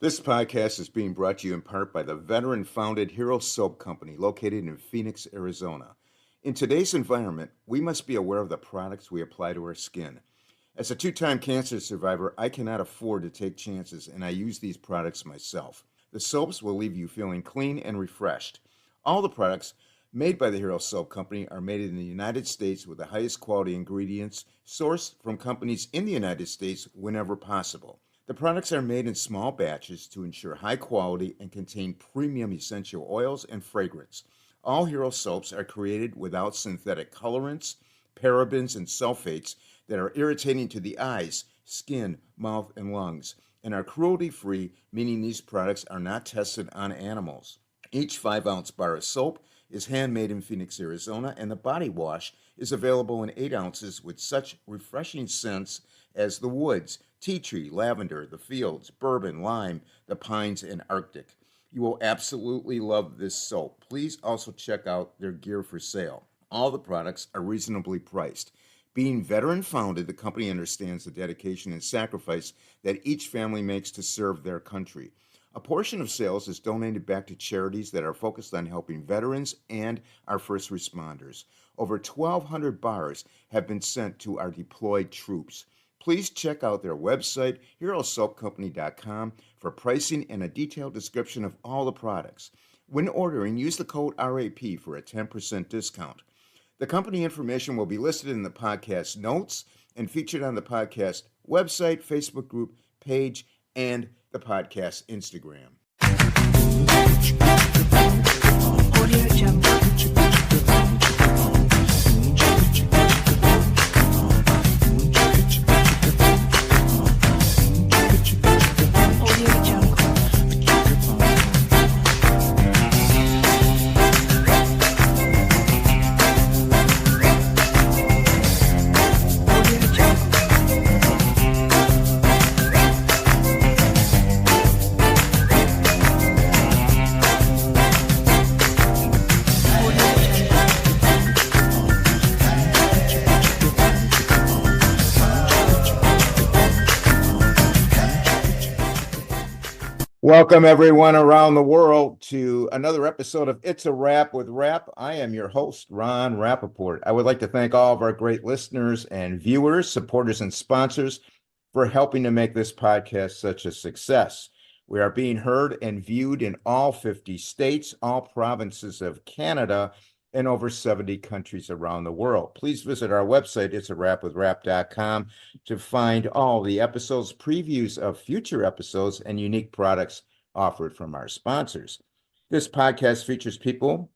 This podcast is being brought to you in part by the veteran-founded Hero Soap Company located in Phoenix, Arizona. In today's environment, we must be aware of the products we apply to our skin. As a two-time cancer survivor, I cannot afford to take chances, and I use these products myself. The soaps will leave you feeling clean and refreshed. All the products made by the Hero Soap Company are made in the United States with the highest quality ingredients sourced from companies in the United States whenever possible. The products are made in small batches to ensure high quality and contain premium essential oils and fragrance. All Hero soaps are created without synthetic colorants, parabens, and sulfates that are irritating to the eyes, skin, mouth, and lungs, and are cruelty-free, meaning these products are not tested on animals. Each 5-ounce bar of soap is handmade in Phoenix, Arizona, and the body wash is available in 8 ounces with such refreshing scents as the woods, tea tree, lavender, the fields, bourbon, lime, the pines, and Arctic. You will absolutely love this soap. Please also check out their gear for sale. All the products are reasonably priced. Being veteran founded, the company understands the dedication and sacrifice that each family makes to serve their country. A portion of sales is donated back to charities that are focused on helping veterans and our first responders. Over 1,200 bars have been sent to our deployed troops. Please check out their website, herosoapcompany.com, for pricing and a detailed description of all the products. When ordering, use the code RAP for a 10% discount. The company information will be listed in the podcast notes and featured on the podcast website, Facebook group, page, and the podcast Instagram. Audio Jungle. Audio Jungle. Audio Jungle. Welcome, everyone around the world, to another episode of It's a Wrap with Rap. I am your host, Ron Rappaport. I would like to thank all of our great listeners and viewers, supporters, and sponsors for helping to make this podcast such a success. We are being heard and viewed in all 50 states, all provinces of Canada, and over 70 countries around the world. Please visit our website, itsawrapwithrap.com, to find all the episodes, previews of future episodes, and unique products offered from our sponsors. This podcast features people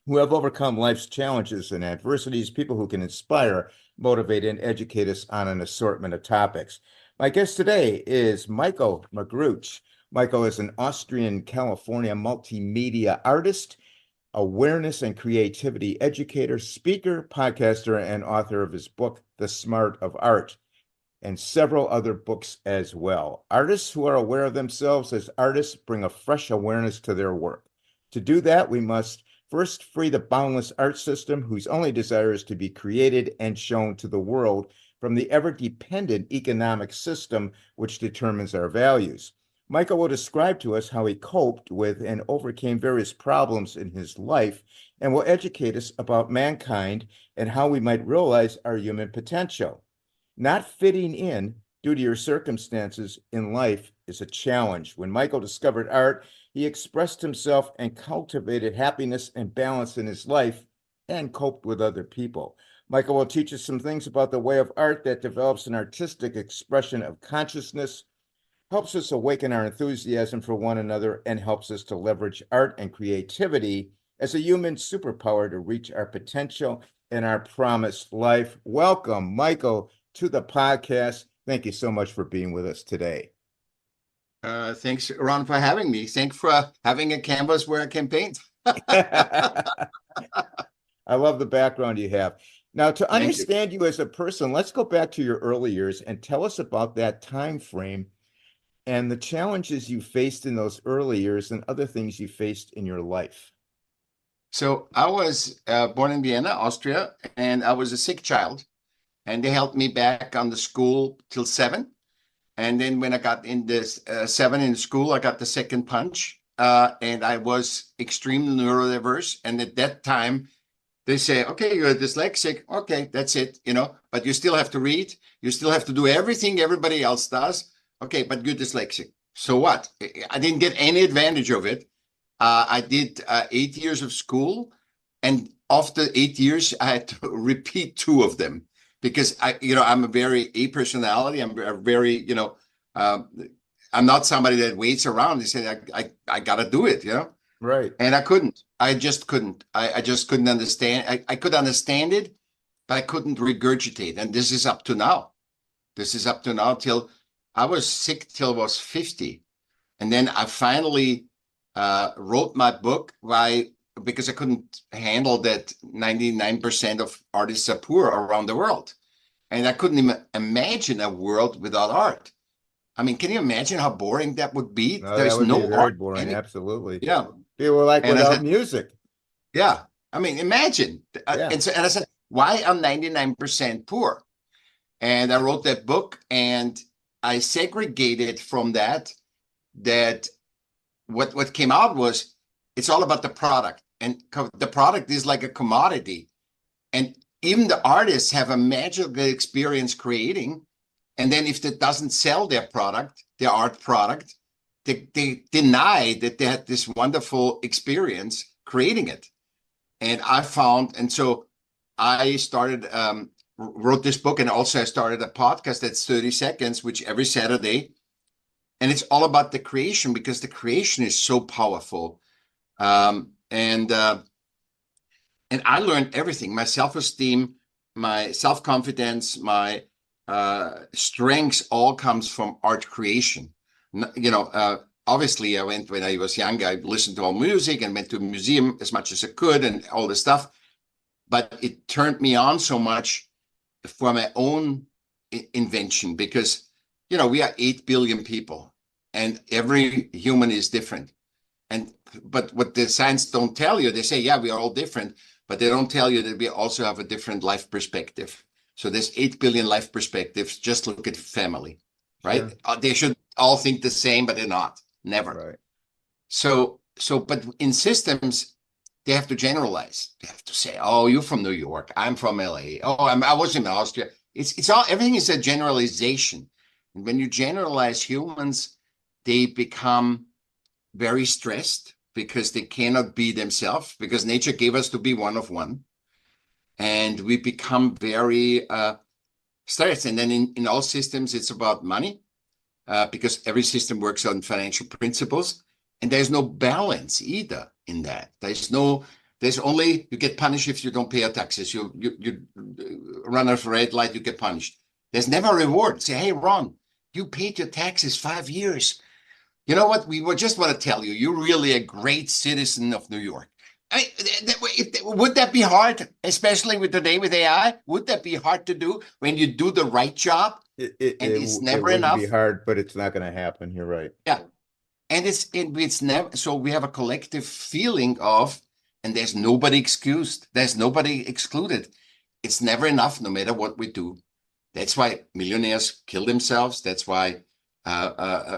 who have overcome life's challenges and adversities, people who can inspire, motivate, and educate us on an assortment of topics. My guest today is Michaell Magrutsche. Michaell is an Austrian-California multimedia artist, awareness and creativity educator, speaker, podcaster, and author of his book, The Smart of Art, and several other books as well. Artists who are aware of themselves as artists bring a fresh awareness to their work. To do that, we must first free the boundless art system, whose only desire is to be created and shown to the world, from the ever-dependent economic system which determines our values. Michaell will describe to us how he coped with and overcame various problems in his life, and will educate us about mankind and how we might realize our human potential. Not fitting in due to your circumstances in life is a challenge. When Michaell discovered art, he expressed himself and cultivated happiness and balance in his life and coped with other people. Michaell will teach us some things about the way of art that develops an artistic expression of consciousness, helps us awaken our enthusiasm for one another, and helps us to leverage art and creativity as a human superpower to reach our potential and our promised life. Welcome, Michaell, to the podcast. Thank you so much for being with us today. Thanks, Ron, for having me. Thanks for having a canvas where I can paint. I love the background you have. Now, to understand you as a person, let's go back to your early years and tell us about that time frame and the challenges you faced in those early years and other things you faced in your life. So I was born in Vienna, Austria, and I was a sick child. And they held me back on the school till 7. And then when I got in this 7 in school, I got the second punch, and I was extremely neurodiverse. And at that time, they say, okay, you're dyslexic. Okay, that's it, but you still have to read. You still have to do everything everybody else does. Okay, but you're dyslexic. So what? I didn't get any advantage of it. I did 8 years of school, and after 8 years, I had to repeat 2 of them because I'm a very A personality. I'm a very, I'm not somebody that waits around. They say, I got to do it, Right. And I couldn't. I just couldn't. I just couldn't understand. I could understand it, but I couldn't regurgitate. And this is up to now. This is up to now till I was sick till I was 50. And then I finally wrote my book because I couldn't handle that 99% of artists are poor around the world. And I couldn't even imagine a world without art. I mean, can you imagine how boring that would be? No, that There's would be no very art. boring. Absolutely. Yeah. People like And I without said, music. yeah. I mean, imagine. Yeah. And I said, why am 99% poor? And I wrote that book, and I segregated from that what came out was it's all about the product, and the product is like a commodity, and even the artists have a magical experience creating, and then if that doesn't sell their product, their art product, they deny that they had this wonderful experience creating it. And so I started wrote this book, and also I started a podcast that's 30 seconds, which every Saturday. And it's all about the creation, because the creation is so powerful. And I learned everything: my self-esteem, my self-confidence, my strengths, all comes from art creation. Obviously, when I was young, I listened to all music and went to a museum as much as I could and all this stuff. But it turned me on so much for my own invention, because, we are 8 billion people, and every human is different. But what the science don't tell you, they say, yeah, we are all different, but they don't tell you that we also have a different life perspective. So there's 8 billion life perspectives. Just look at family, right? Sure. They should all think the same, but they're not. Never. Right. But in systems, they have to generalize. They have to say, oh, you're from New York. I'm from LA. Oh, I was in Austria. It's all, everything is a generalization. And when you generalize humans, they become very stressed because they cannot be themselves, because nature gave us to be one of one. And we become very stressed. And then in all systems, it's about money, because every system works on financial principles. And there's no balance either in that. There's only, you get punished if you don't pay your taxes. You run a red light, you get punished. There's never a reward. Say, hey, Ron, you paid your taxes 5 years. You know what? We just want to tell you, you're really a great citizen of New York. Would that be hard, especially with today with AI? Would that be hard to do when you do the right job? It's never enough. It would be hard, but it's not going to happen. You're right. Yeah. And it's never, so we have a collective feeling of, and there's nobody excused. There's nobody excluded. It's never enough, no matter what we do. That's why millionaires kill themselves. That's why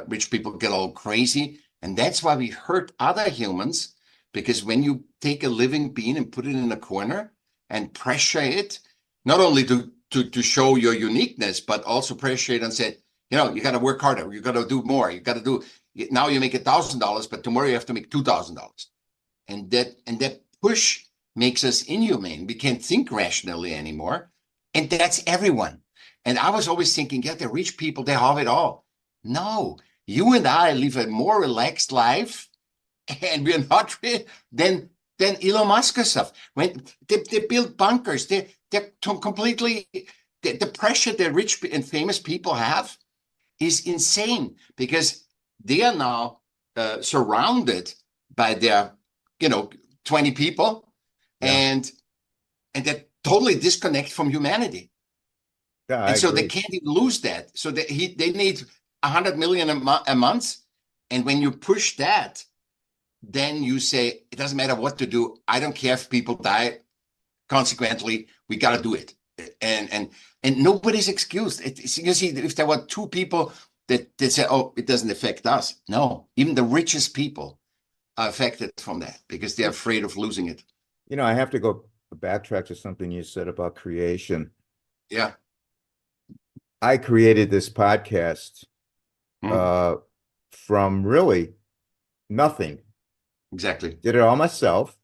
rich people get all crazy. And that's why we hurt other humans, because when you take a living being and put it in a corner and pressure it, not only to show your uniqueness, but also pressure it and say, you got to work harder. You got to do more. You got to do, now you make $1,000, but tomorrow you have to make $2,000. And that push makes us inhumane. We can't think rationally anymore. And that's everyone. And I was always thinking, yeah, the rich people, they have it all. No, you and I live a more relaxed life, and we're not than Elon Musk stuff. When they build bunkers, they're completely, the pressure that rich and famous people have is insane, because they are now surrounded by their 20 people, and they're totally disconnect from humanity. Yeah, and so they can't even lose that. So they need 100 million a month. And when you push that, then you say, it doesn't matter what to do. I don't care if people die. Consequently, we got to do it. And nobody's excused. You see, if there were 2 people that they say, oh, it doesn't affect us. No, even the richest people are affected from that because they're afraid of losing it. I have to go backtrack to something you said about creation. Yeah. I created this podcast Mm, from really nothing. exactly. Did it all myself.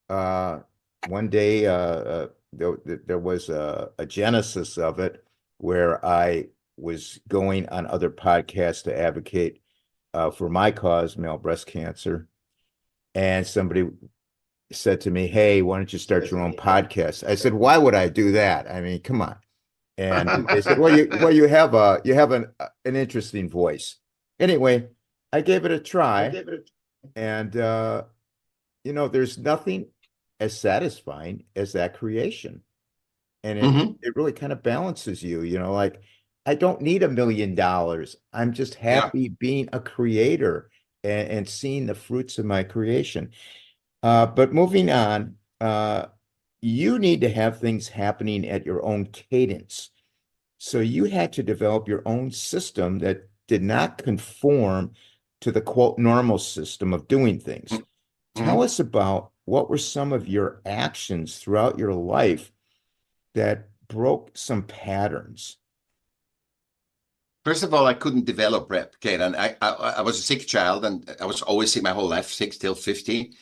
One day, there was a genesis of it where I was going on other podcasts to advocate for my cause, male breast cancer. And somebody said to me, "Hey, why don't you start your own podcast?" I said, "Why would I do that? I mean, come on." And they said, "Well, you have an interesting voice." Anyway, I gave it a try, and there's nothing as satisfying as that creation. And it Mhm. it really kind of balances you, like I don't need $1 million. I'm just Yeah. happy being a creator and seeing the fruits of my creation. But moving on, you need to have things happening at your own cadence. So you had to develop your own system that did not conform to the quote normal system of doing things. Tell Mhm. us about what were some of your actions throughout your life that broke some patterns. First of all, I couldn't develop rep, Kate, and I was a sick child, and I was always sick my whole life, sick till 50,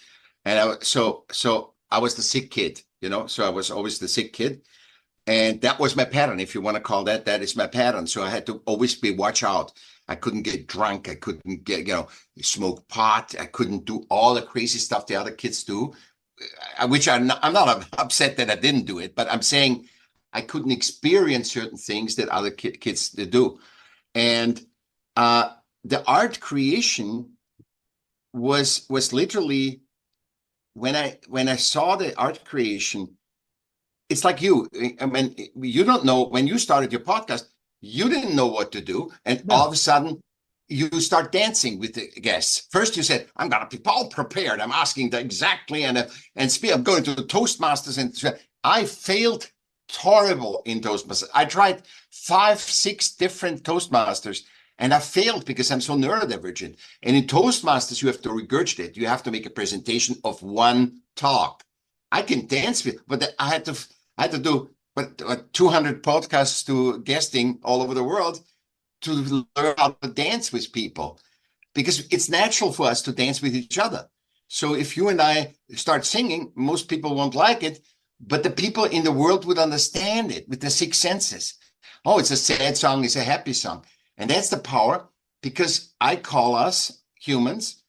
and so I was the sick kid, So I was always the sick kid, and that was my pattern. If you want to call that, that is my pattern. So I had to always be watch out. I couldn't get drunk. I couldn't get smoke pot. I couldn't do all the crazy stuff the other kids do, which I'm not upset that I didn't do it, but I'm saying I couldn't experience certain things that other kids do. And uh, the art creation was literally when I saw the art creation, it's like you. I mean, you don't know when you started your podcast, you didn't know what to do, and all No. of a sudden you start dancing with the guests. First, you said, "I'm gonna be all prepared. I'm asking the exactly and speak. I'm going to the Toastmasters." And I failed horrible in Toastmasters. I tried 5, 6 different Toastmasters, and I failed because I'm so neurodivergent. And in Toastmasters, you have to regurgitate. You have to make a presentation of one talk. I can dance with, but I had to do 200 podcasts to guesting all over the world to learn how to dance with people because it's natural for us to dance with each other. So if you and I start singing, most people won't like it, but the people in the world would understand it with the 6 senses. Oh, it's a sad song, it's a happy song. And that's the power because I call us humans,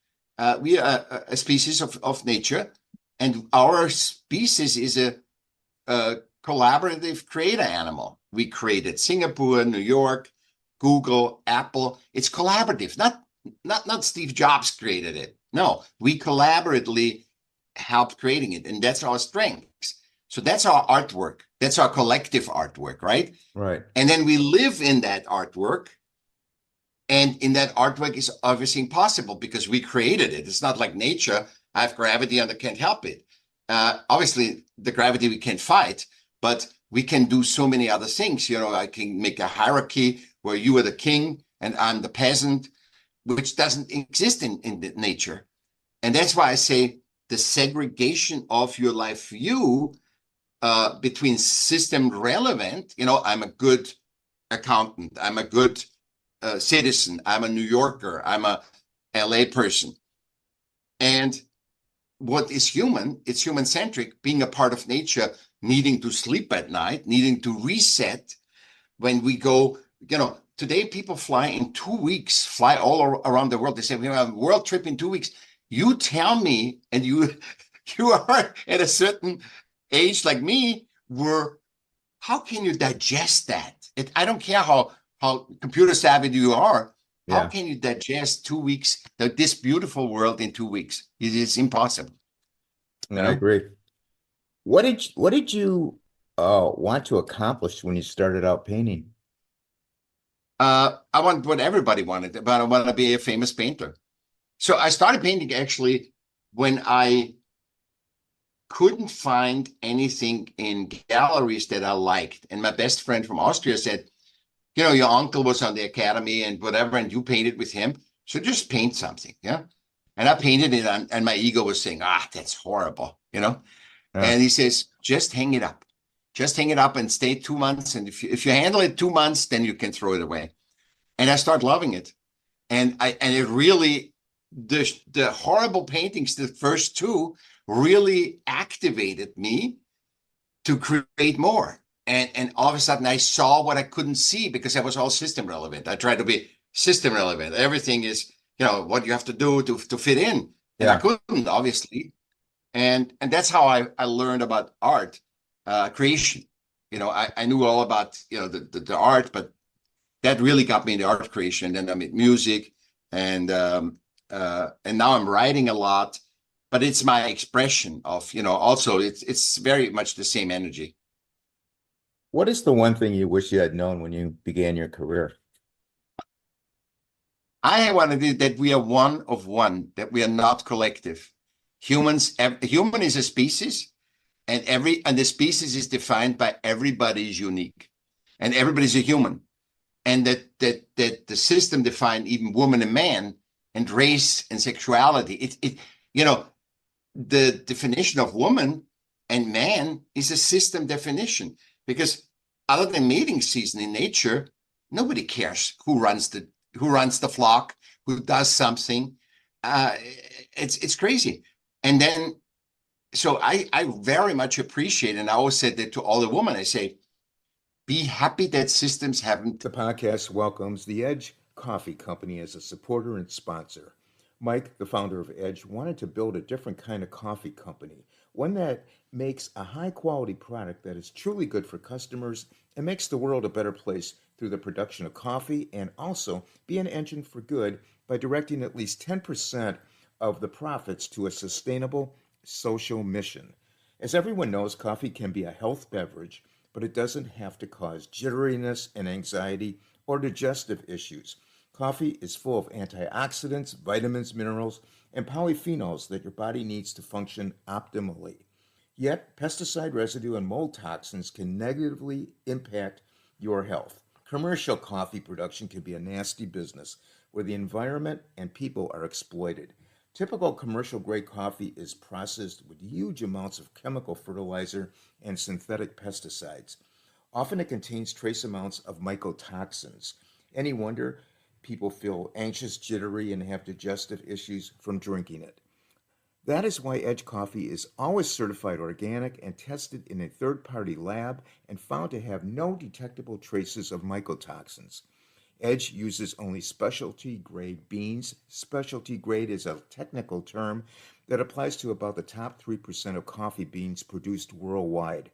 we are a species of nature, and our species is a collaborative creator animal. We created Singapore, New York, Google, Apple. It's collaborative. Not Steve Jobs created it. No, we collaboratively helped creating it, and that's our strengths. So that's our artwork. That's our collective artwork, right? Right. And then we live in that artwork. And in that artwork is obviously impossible because we created it. It's not like nature. I have gravity and I can't help it. Obviously, the gravity we can't fight, but we can do so many other things. I can make a hierarchy where you are the king and I'm the peasant, which doesn't exist in nature. And that's why I say the segregation of your life view between system relevant, I'm a good accountant, I'm a good citizen, I'm a New Yorker, I'm a LA person. And what is human, it's human centric, being a part of nature, needing to sleep at night, needing to reset when we go, today people fly in 2 weeks, fly all around the world. They say, we have a world trip in 2 weeks. You tell me, and you are at a certain age like me, where how can you digest that? I don't care how computer savvy you are. How Yeah. can you digest 2 weeks, this beautiful world in 2 weeks? It is impossible. I agree. What did you want to accomplish when you started out painting? I want what everybody wanted, but I want to be a famous painter. So I started painting actually when I couldn't find anything in galleries that I liked. And my best friend from Austria said, your uncle was on the academy and whatever, and you painted with him. So just paint something. Yeah. And I painted it and my ego was saying, that's horrible, Yeah. And he says, just hang it up. Just hang it up and stay 2 months. And if you handle it 2 months, then you can throw it away. And I start loving it. And it really, the horrible paintings, the first two, really activated me to create more. And all of a sudden I saw what I couldn't see because I was all system relevant. I tried to be system relevant. Everything is, what you have to do to fit in. And I couldn't, obviously. And that's how I learned about art creation. I knew all about, the art, but that really got me into art creation. And then I made music and now I'm writing a lot, but it's my expression of, also it's very much the same energy. What is the one thing you wish you had known when you began your career? I wanted that we are one of one, that we are not collective. Human is a species, and the species is defined by everybody is unique, and everybody's a human, and that the system defined even woman and man, and race and sexuality. The definition of woman and man is a system definition, because other than mating season in nature, nobody cares who runs the flock, who does something. It's crazy. And then, so I very much appreciate, and I always said that to all the women, I say, be happy that systems haven't. The podcast welcomes the Edge Coffee Company as a supporter and sponsor. Mike, the founder of Edge, wanted to build a different kind of coffee company, one that makes a high-quality product that is truly good for customers and makes the world a better place through the production of coffee, and also be an engine for good by directing at least 10% of the profits to a sustainable social mission. As everyone knows, coffee can be a health beverage, but it doesn't have to cause jitteriness and anxiety or digestive issues. Coffee is full of antioxidants, vitamins, minerals, and polyphenols that your body needs to function optimally. Yet, pesticide residue and mold toxins can negatively impact your health. Commercial coffee production can be a nasty business where the environment and people are exploited. Typical commercial-grade coffee is processed with huge amounts of chemical fertilizer and synthetic pesticides. Often it contains trace amounts of mycotoxins. Any wonder people feel anxious, jittery, and have digestive issues from drinking it? That is why Edge Coffee is always certified organic and tested in a third-party lab and found to have no detectable traces of mycotoxins. Edge uses only specialty grade beans. Specialty grade is a technical term that applies to about the top 3% of coffee beans produced worldwide.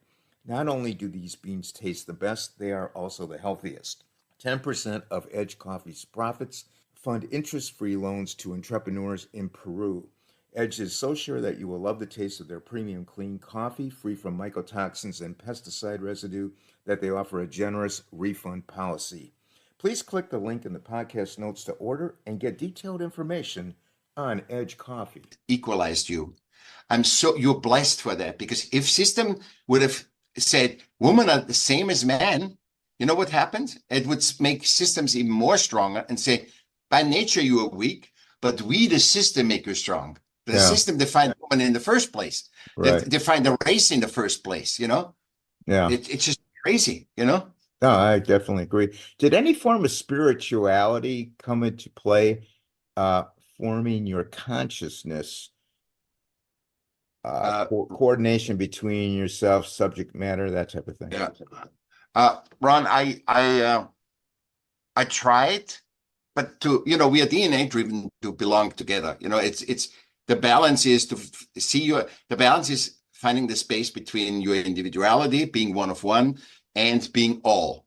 Not only do these beans taste the best, they are also the healthiest. 10% of Edge Coffee's profits fund interest-free loans to entrepreneurs in Peru. Edge is so sure that you will love the taste of their premium clean coffee, free from mycotoxins and pesticide residue, that they offer a generous refund policy. Please click the link in the podcast notes to order and get detailed information on Edge Coffee. Equalized you. You're blessed for that, because if system would have said women are the same as men, you know what happened? It would make systems even more stronger and say, by nature you are weak, but we, the system, make you strong. The system defined women in the first place. Right. Defined the race in the first place, Yeah. It's just crazy, No, I definitely agree. Did any form of spirituality come into play, forming your consciousness, coordination between yourself, subject matter, that type of thing? Yeah. Ron, I tried, but we are DNA driven to belong together. It's the balance is the balance is finding the space between your individuality, being one of one, and being all.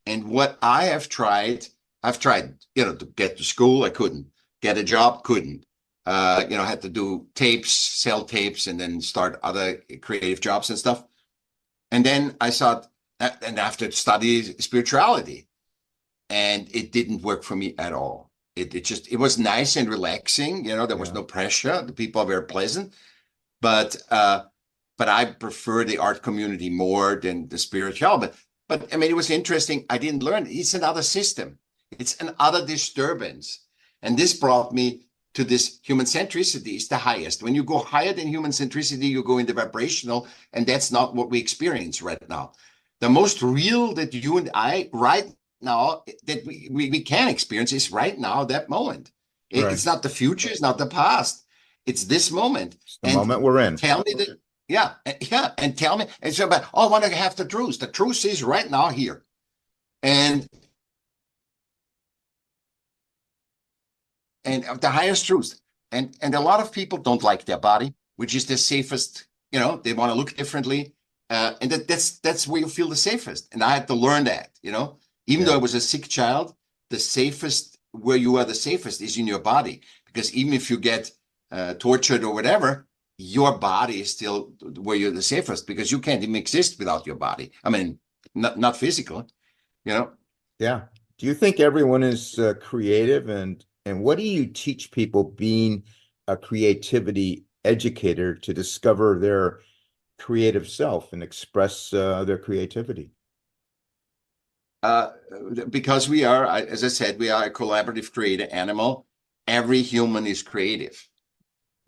And what I've tried, to get to school, I couldn't. Get a job, couldn't. Had to do tapes, sell tapes, and then start other creative jobs and stuff. And then I thought, and after study spirituality, and it didn't work for me at all. It was nice and relaxing. There was no pressure. The people are very pleasant, but I prefer the art community more than the spiritual. But But I mean, it was interesting. I didn't learn. It's another system. It's another disturbance. And this brought me to this human centricity is the highest. When you go higher than human centricity, you go into vibrational, and that's not what we experience right now. The most real that you and I right now that we can experience is right now, that moment. Right. It's not the future, it's not the past. It's this moment. It's the moment we're in. Tell me that, yeah, and tell me, and so, but oh, I want to have the truth. The truth is right now here. And the highest truth. And a lot of people don't like their body, which is the safest, they want to look differently. And that's where you feel the safest. And I had to learn that, even though I was a sick child, the safest, where you are the safest is in your body. Because even if you get tortured or whatever, your body is still where you're the safest, because you can't even exist without your body. I mean, not physical, Yeah. Do you think everyone is creative, and what do you teach people being a creativity educator to discover their creative self and express their creativity? Because we are, as I said, we are a collaborative creative animal. Every human is creative.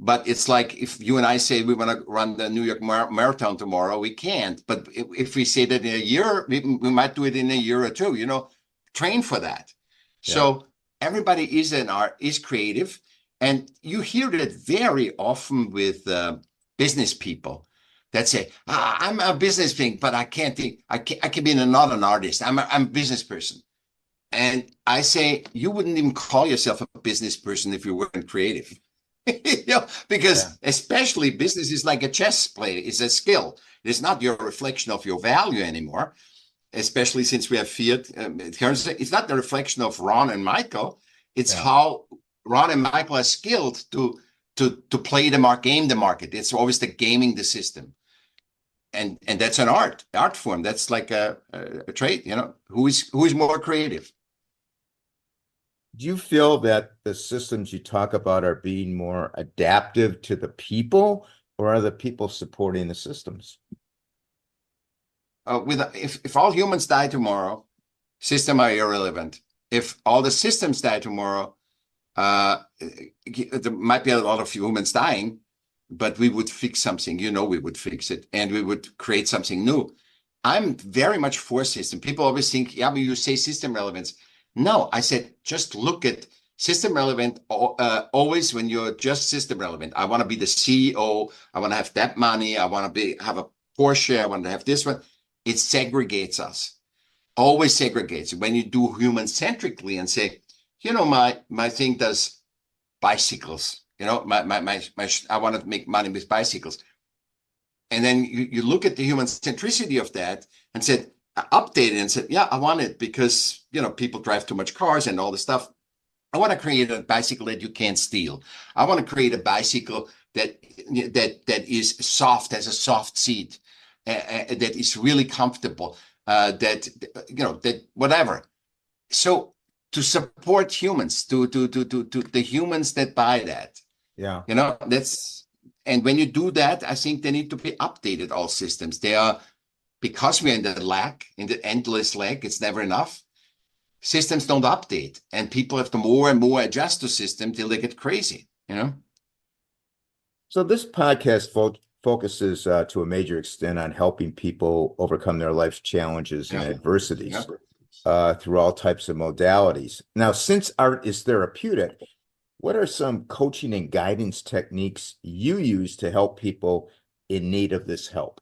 But it's like if you and I say we want to run the New York Marathon tomorrow, we can't. But if we say that in a year, we might do it in a year or two, train for that. Yeah. So everybody is creative. And you hear that very often with business people that say, I'm a business thing, but I can't think, I can be not an artist. I'm a business person. And I say, you wouldn't even call yourself a business person if you weren't creative. Because especially business is like a chess play. It's a skill. It's not your reflection of your value anymore, especially since we have fiat currency. It's not the reflection of Ron and Michael. It's how Ron and Michael are skilled to play game the market. It's always the gaming the system. And that's an art form. That's like a trait, who is more creative. Do you feel that the systems you talk about are being more adaptive to the people, or are the people supporting the systems? If all humans die tomorrow, systems are irrelevant. If all the systems die tomorrow, there might be a lot of humans dying, but we would fix something. We would fix it, and we would create something new. I'm very much for system. People always think, yeah, but you say system relevance. No, I said, just look at system relevant always when you're just system relevant. I want to be the CEO. I want to have that money. I want to have a Porsche. I want to have this one. It segregates us. Always segregates. When you do human centrically and say, my thing does bicycles. I want to make money with bicycles. And then you look at the human centricity of that and said, updated and said, yeah, I want it because, people drive too much cars and all this stuff. I want to create a bicycle that you can't steal. I want to create a bicycle that is soft, has a soft seat, that is really comfortable, that whatever. So to support humans, to the humans that buy that. Yeah. And when you do that, I think they need to be updated, all systems. They are, because we're in the endless lag, it's never enough. Systems don't update, and people have to more and more adjust to system till they get crazy, So this podcast focuses to a major extent on helping people overcome their life's challenges and adversities through all types of modalities. Now, since art is therapeutic, what are some coaching and guidance techniques you use to help people in need of this help?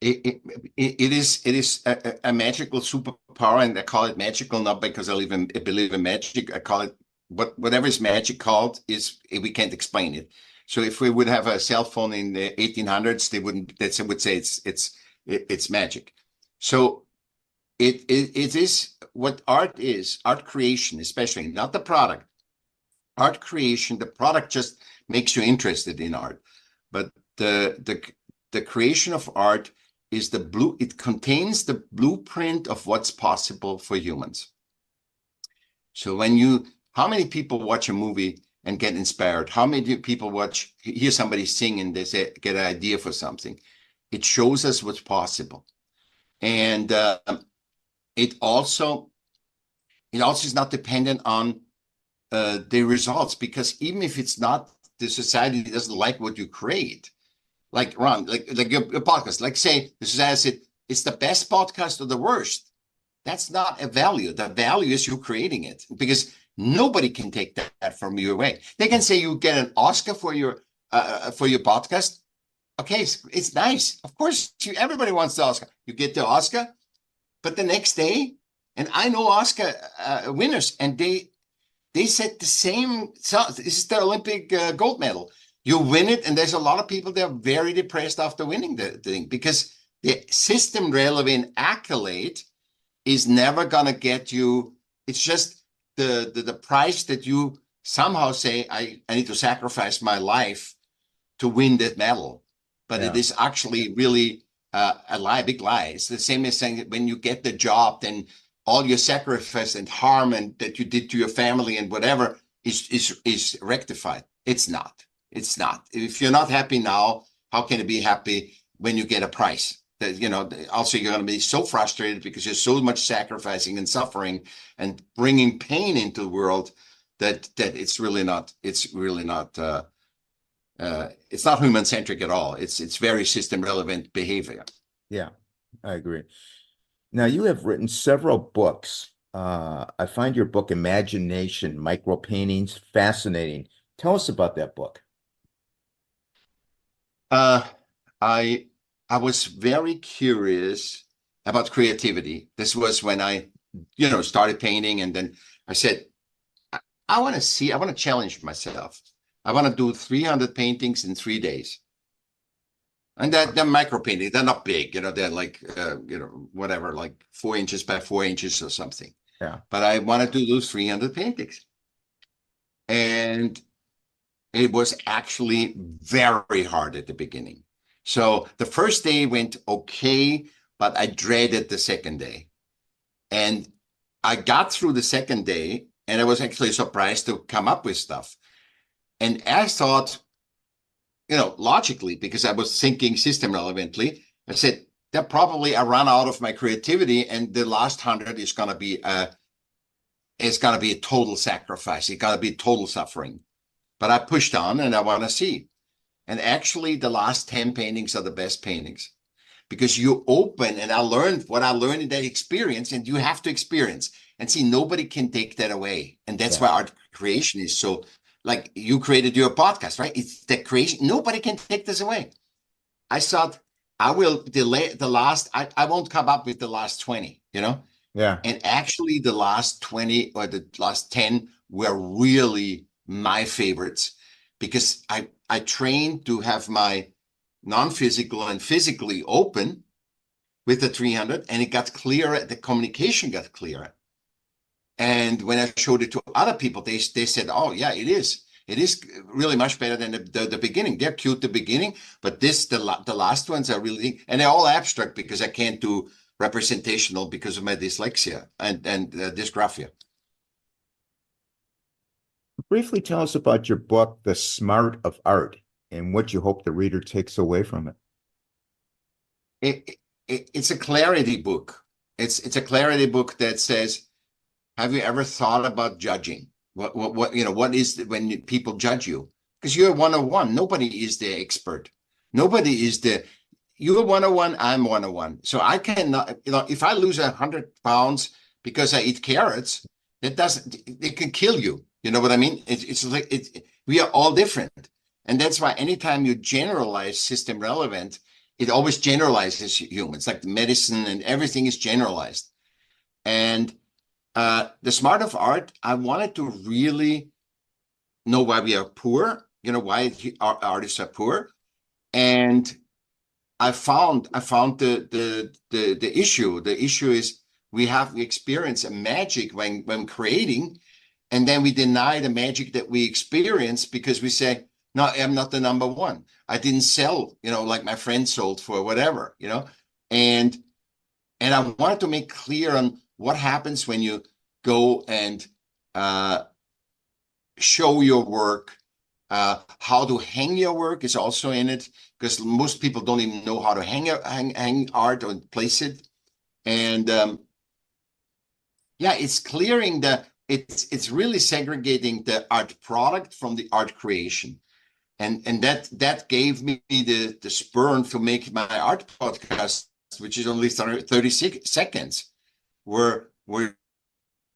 It is a magical superpower, and I call it magical not because I believe in magic. I call it whatever is magic called is we can't explain it. So if we would have a cell phone in the 1800s, they would say it's magic. So it is what art is. Art creation, especially not the product. Art creation, the product just makes you interested in art, but the creation of art is it contains the blueprint of what's possible for humans. So how many people watch a movie and get inspired? How many people hear somebody sing and they get an idea for something? It shows us what's possible. And it also is not dependent on the results, because even if it's not, the society doesn't like what you create. Like Ron, like your podcast, like say the society said it's the best podcast or the worst. That's not a value. The value is you creating it, because nobody can take that from you away. They can say you get an Oscar for your podcast. Okay, it's nice. Of course, everybody wants the Oscar. You get the Oscar, but the next day, and I know Oscar winners, and they said the same. So this is the Olympic gold medal. You win it, and there's a lot of people that are very depressed after winning the thing, because the system relevant accolade is never gonna get you. It's just the price that you somehow say, I need to sacrifice my life to win that medal. But it is actually really a lie, big lie. It's the same as saying that when you get the job, then all your sacrifice and harm and that you did to your family and whatever is rectified. It's not. It's not. If you're not happy now, how can you be happy when you get a prize? That, you know, also you're going to be so frustrated because there's so much sacrificing and suffering and bringing pain into the world that it's really not. It's really not. It's not human centric at all. It's very system relevant behavior. Yeah, I agree. Now, you have written several books. I find your book, Imagination, Micro Paintings, fascinating. Tell us about that book. I was very curious about creativity. This was when I, started painting, and then I said, I want to challenge myself. I want to do 300 paintings in 3 days. And they're micro paintings. They're not big, they're like, whatever, like 4 inches by 4 inches or something. Yeah. But I wanted to do 300 paintings. And it was actually very hard at the beginning. So the first day went okay, but I dreaded the second day. And I got through the second day, and I was actually surprised to come up with stuff. And I thought, logically, because I was thinking system relevantly, I said, that probably I run out of my creativity, and the last 100 is going to be a total sacrifice. It's got to be total suffering. But I pushed on, and I want to see. And actually, the last 10 paintings are the best paintings, because you open, and I learned what I learned in that experience, and you have to experience. And see, nobody can take that away. And that's why art creation is so, like you created your podcast, right? It's the creation. Nobody can take this away. I thought I will delay the last, I won't come up with the last 20, Yeah. And actually the last 20 or the last 10 were really my favorites, because I trained to have my non-physical and physically open with the 300, and it got clearer. The communication got clearer. And when I showed it to other people, they said, oh yeah, it is really much better than the beginning. They're cute, the beginning, but the last ones are really, and they're all abstract because I can't do representational because of my dyslexia and dysgraphia. Briefly tell us about your book, The Smart of Art, and what you hope the reader takes away from it. It's a clarity book. It's a clarity book that says, have you ever thought about judging? What is when people judge you? Because you're 101. Nobody is the expert. Nobody is you're 101. I'm 101. So I cannot, if I lose 100 pounds because I eat carrots, it can kill you. You know what I mean? It's like, we are all different. And that's why anytime you generalize system relevant, it always generalizes humans, like medicine and everything is generalized. And the smart of art, I wanted to really know why we are poor, why our artists are poor. And I found the issue. The issue is we experience a magic when creating, and then we deny the magic that we experience because we say, no, I'm not the number one. I didn't sell, like my friend sold for whatever, and I wanted to make clear on what happens when you go and show your work. How to hang your work is also in it, because most people don't even know how to hang art or place it. And yeah, it's clearing it's really segregating the art product from the art creation. And that gave me the spur to make my art podcast, which is only 30 seconds, where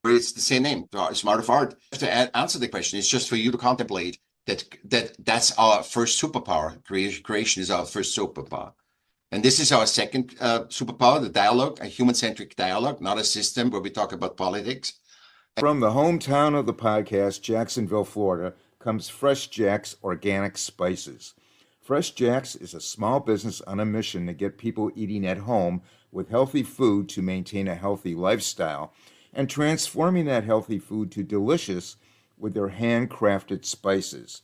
it's the same name, Smart of Art. To answer the question, it's just for you to contemplate that's our first superpower. Creation is our first superpower. And this is our second superpower, the dialogue, a human-centric dialogue, not a system where we talk about politics. From the hometown of the podcast, Jacksonville, Florida, comes Fresh Jack's Organic Spices. Fresh Jack's is a small business on a mission to get people eating at home with healthy food to maintain a healthy lifestyle and transforming that healthy food to delicious with their handcrafted spices.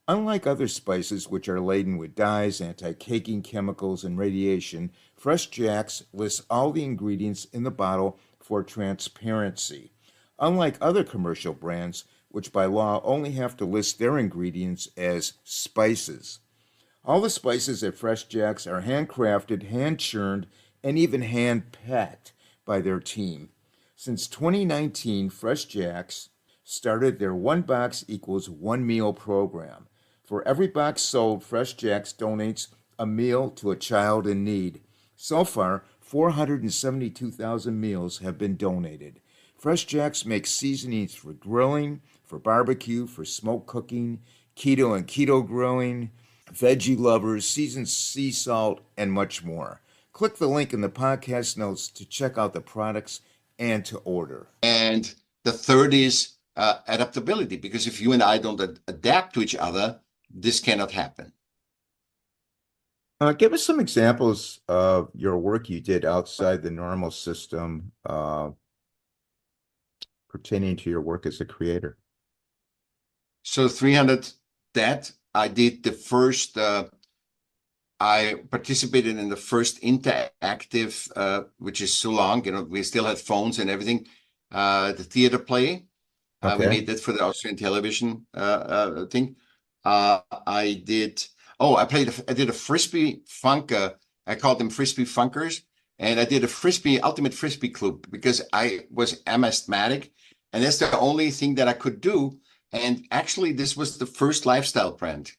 Unlike other spices, which are laden with dyes, anti-caking chemicals, and radiation, Fresh Jack's lists all the ingredients in the bottle for transparency. Unlike other commercial brands, which by law only have to list their ingredients as spices. All the spices at Fresh Jack's are handcrafted, hand-churned, and even hand-packed by their team. Since 2019, Fresh Jack's started their One Box Equals One Meal program. For every box sold, Fresh Jack's donates a meal to a child in need. So far, 472,000 meals have been donated. Fresh Jack's makes seasonings for grilling, for barbecue, for smoke cooking, keto and keto grilling, veggie lovers, seasoned sea salt, and much more. Click the link in the podcast notes to check out the products and to order. And the third is adaptability, because if you and I don't adapt to each other, this cannot happen. Give us some examples of your work you did outside the normal system pertaining to your work as a creator. So 300 that I did the first, I participated in the first interactive, which is so long, we still had phones and everything, the theater play. We made that for the Austrian television thing. I did a Frisbee Funker. I called them Frisbee Funkers. And I did a ultimate Frisbee club because I was asthmatic. And that's the only thing that I could do. And actually, this was the first lifestyle brand.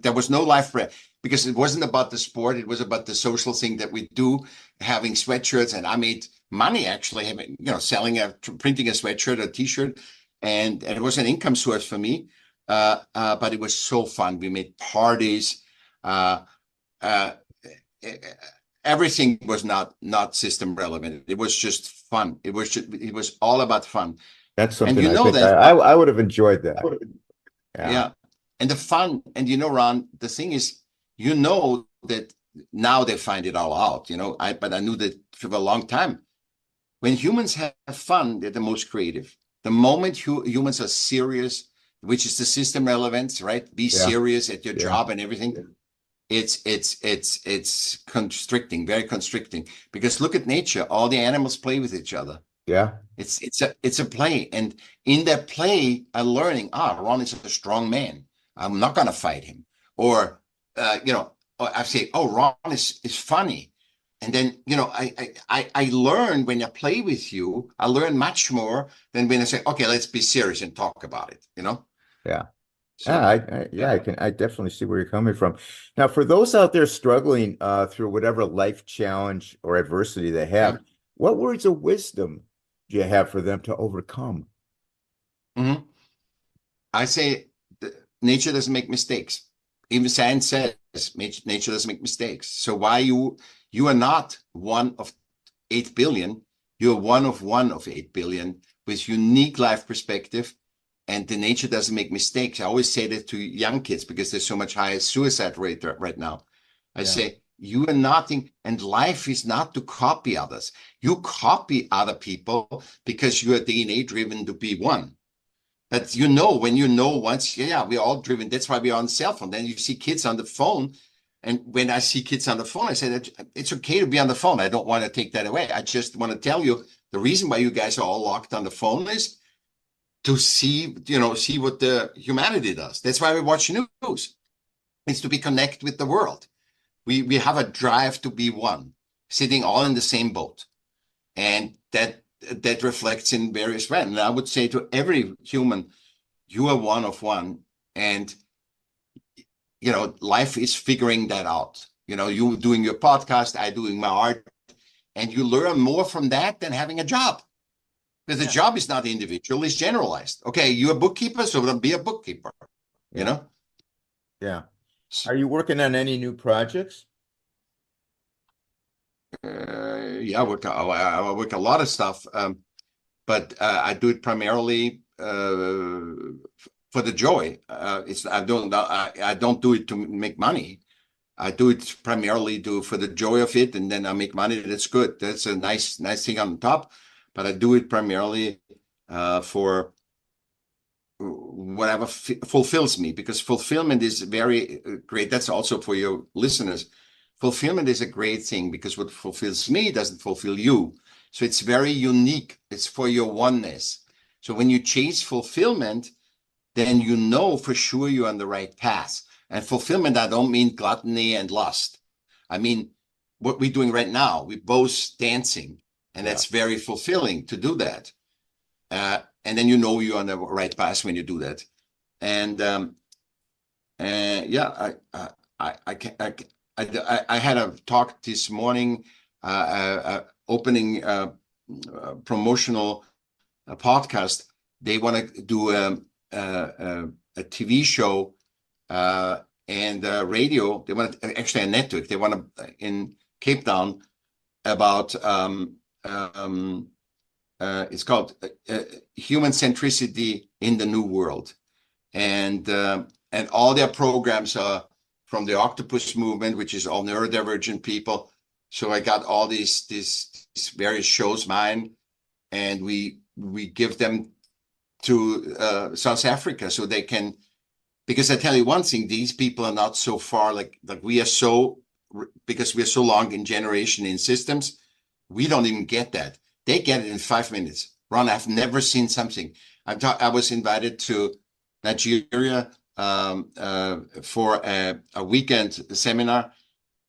There was no life brand because it wasn't about the sport. It was about the social thing that we do, having sweatshirts. And I made money actually, selling printing a sweatshirt, a T-shirt. And it was an income source for me. But it was so fun. We made parties. Everything was not system relevant. It was just fun. It was all about fun. That's something and I think I would have enjoyed that. Yeah. And the fun, and Ron, the thing is, that now they find it all out, but I knew that for a long time. When humans have fun, they're the most creative. The moment humans are serious, which is the system relevance, right? Be serious at your job and everything. It's constricting, very constricting, because look at nature. All the animals play with each other. Yeah. It's a play. And in that play, I'm learning, Ron is a strong man. I'm not going to fight him. Or, I say, Ron is funny. And then, I learn when I play with you, I learn much more than when I say, okay, let's be serious and talk about it, Yeah. So, I definitely see where you're coming from. Now, for those out there struggling through whatever life challenge or adversity they have, what words of wisdom do you have for them to overcome? Mm-hmm. I say nature doesn't make mistakes. Even science says nature doesn't make mistakes. So why you are not one of 8 billion, you're one of 8 billion with unique life perspective. And the nature doesn't make mistakes. I always say that to young kids because there's so much higher suicide rate right now. I say, you are nothing, and life is not to copy others. You copy other people because you are DNA driven to be one. But when you know once, we're all driven. That's why we're on cell phone. Then you see kids on the phone. And when I see kids on the phone, I say that it's okay to be on the phone. I don't want to take that away. I just want to tell you the reason why you guys are all locked on the phone is to see what the humanity does. That's why we watch news. It's to be connected with the world. We have a drive to be one. sitting all in the same boat. And that reflects in various ways. And I would say to every human, you are one of one. And, life is figuring that out. You doing your podcast, I doing my art, and you learn more from that than having a job. Because the job is not individual, it's generalized. Okay, you're a bookkeeper, so don't be a bookkeeper, Yeah. Are you working on any new projects? Yeah, I work a lot of stuff, but I do it primarily for the joy. I don't do it to make money. I do it primarily for the joy of it, and then I make money. That's good. That's a nice thing on top. But I do it primarily for whatever fulfills me, because fulfillment is very great. That's also for your listeners. Fulfillment is a great thing because what fulfills me doesn't fulfill you. So it's very unique. It's for your oneness. So when you chase fulfillment, then you know for sure you're on the right path. And fulfillment, I don't mean gluttony and lust. I mean, what we're doing right now, we're both dancing, and that's very fulfilling to do that. And then you're on the right path when you do that. And I had a talk this morning, opening promotional podcast. They want to do a TV show and radio. They want actually a network. They want to in Cape Town about it's called human centricity in the new world, and all their programs are from the octopus movement, which is all neurodivergent people. So I got all these various shows mine, and we give them to South Africa so they can, because I tell you one thing, these people are not so far like we are, so because we're so long in generation in systems, we don't even get that. They get it in 5 minutes. Ron, I've never seen something. I was invited to Nigeria for a weekend seminar.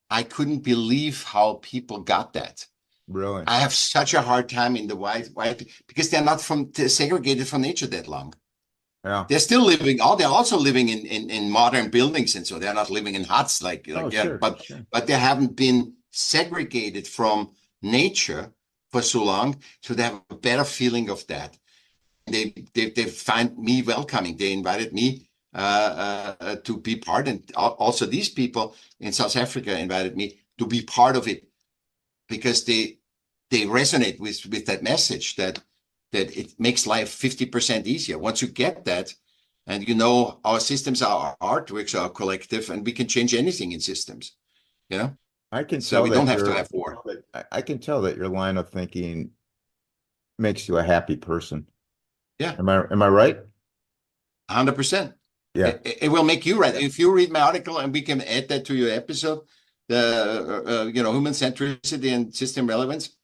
I couldn't believe how people got that. Really? I have such a hard time in the white because they're not segregated from nature that long. Yeah. They're still living. They're also living in modern buildings, and so they're not living in huts but they haven't been segregated from nature for so long, so they have a better feeling of that. They find me welcoming. They invited me to be part, and also these people in South Africa invited me to be part of it, because they resonate with that message that it makes life 50% easier once you get that. And our systems are artworks, are collective, and we can change anything in systems. I can So tell we that don't have to have war. I can tell that your line of thinking makes you a happy person. Yeah. Am I right? 100%. Yeah. It will make you right. If you read my article, and we can add that to your episode, the human centricity and system relevance.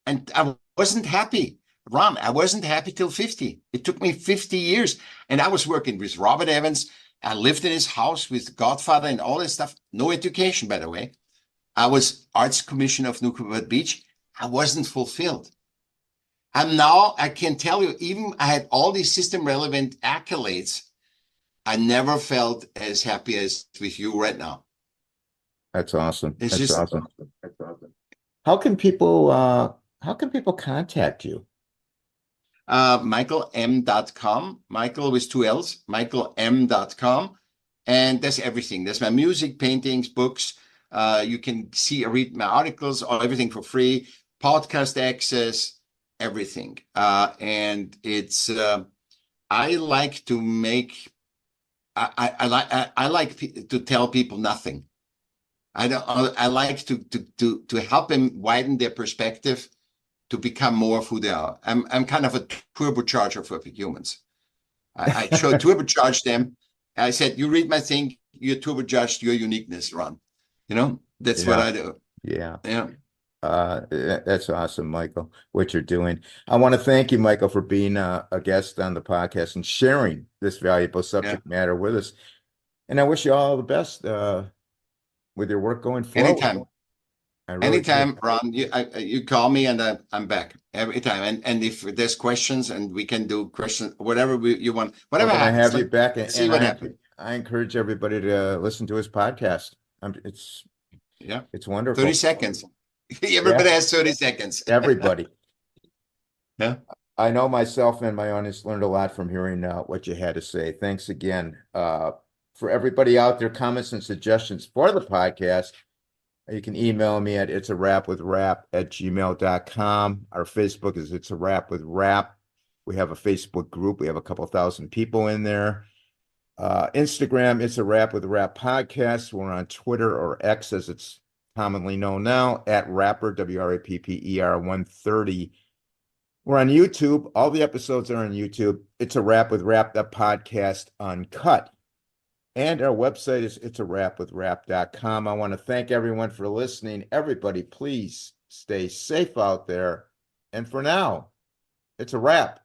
And I wasn't happy, Ron. I wasn't happy till 50. It took me 50 years, and I was working with Robert Evans. I lived in his house with Godfather and all this stuff. No education, by the way. I was Arts Commissioner of Newport Beach. I wasn't fulfilled. And now I can tell you, even I had all these system relevant accolades, I never felt as happy as with you right now. That's awesome. It's That's just awesome. That's awesome. How can people contact you? MichaellM.com, Michael with 2 L's, MichaellM.com. And that's everything. That's my music, paintings, books. You can read my articles, everything for free, podcast access, everything. And it's, I like to make, I like to tell people nothing. I like to help them widen their perspective to become more of who they are. I'm kind of a turbocharger for humans. I turbocharge them. I said, you read my thing, you turbocharged your uniqueness, Ron. That's what I do. Yeah. Yeah. That's awesome, Michael, what you're doing. I want to thank you, Michael, for being a guest on the podcast and sharing this valuable subject matter with us. And I wish you all the best with your work going forward. Anytime. I really Anytime, do. Ron, you call me and I'm back every time. And if there's questions and we can do questions, whatever you want, Well, whatever then I happens, have you back, let's see and what happens. I encourage everybody to listen to his podcast. It's Yeah, 30 wonderful. seconds. Everybody has 30 seconds. Everybody. Yeah. I know myself and my audience learned a lot from hearing what you had to say. Thanks again. For everybody out there, comments and suggestions for the podcast, you can email me at itsarapwithrap@gmail.com. Our Facebook is It's a Rap with Rap. We have a Facebook group. We have a couple thousand people in there. Instagram, It's a Rap with Rap podcast. We're on Twitter, or X as it's commonly known now, at Rapper, WRAPPER 130. We're on YouTube. All the episodes are on YouTube. It's a Rap with Rap, the podcast uncut. And our website is itsarapwithrap.com. I want to thank everyone for listening. Everybody, please stay safe out there. And for now, it's a wrap.